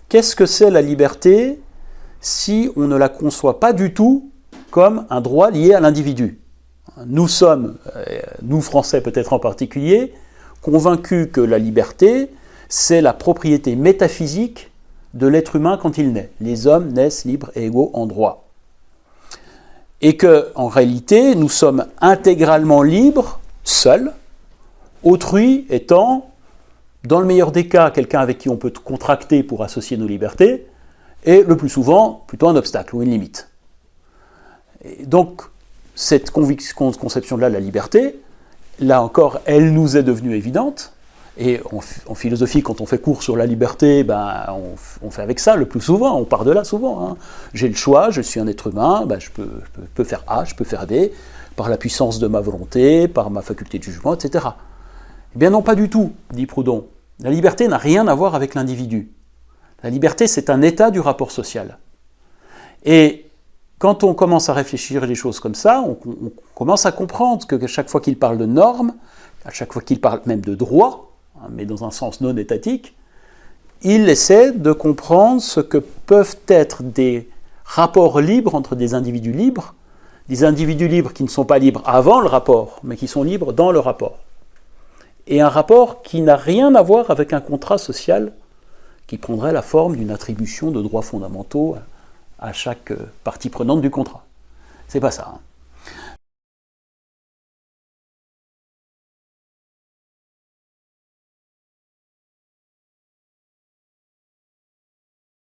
qu'est-ce que c'est la liberté si on ne la conçoit pas du tout comme un droit lié à l'individu? Nous sommes, nous Français peut-être en particulier, convaincus que la liberté, c'est la propriété métaphysique de l'être humain quand il naît. Les hommes naissent libres et égaux en droit. Et qu'en réalité, nous sommes intégralement libres, seuls, autrui étant, dans le meilleur des cas, quelqu'un avec qui on peut contracter pour associer nos libertés, et le plus souvent, plutôt un obstacle ou une limite. Et donc, cette conception-là de la liberté, là encore, elle nous est devenue évidente, et en philosophie, quand on fait cours sur la liberté, on fait avec ça le plus souvent, on part de là souvent. Hein. J'ai le choix, je suis un être humain, je peux faire A, je peux faire B, par la puissance de ma volonté, par ma faculté de jugement, etc. Eh bien non, pas du tout, dit Proudhon. La liberté n'a rien à voir avec l'individu. La liberté, c'est un état du rapport social. Et quand on commence à réfléchir les choses comme ça, on commence à comprendre que chaque fois qu'il parle de normes, à chaque fois qu'il parle même de droit, mais dans un sens non étatique, il essaie de comprendre ce que peuvent être des rapports libres entre des individus libres qui ne sont pas libres avant le rapport, mais qui sont libres dans le rapport. Et un rapport qui n'a rien à voir avec un contrat social qui prendrait la forme d'une attribution de droits fondamentaux à chaque partie prenante du contrat. C'est pas ça. Hein.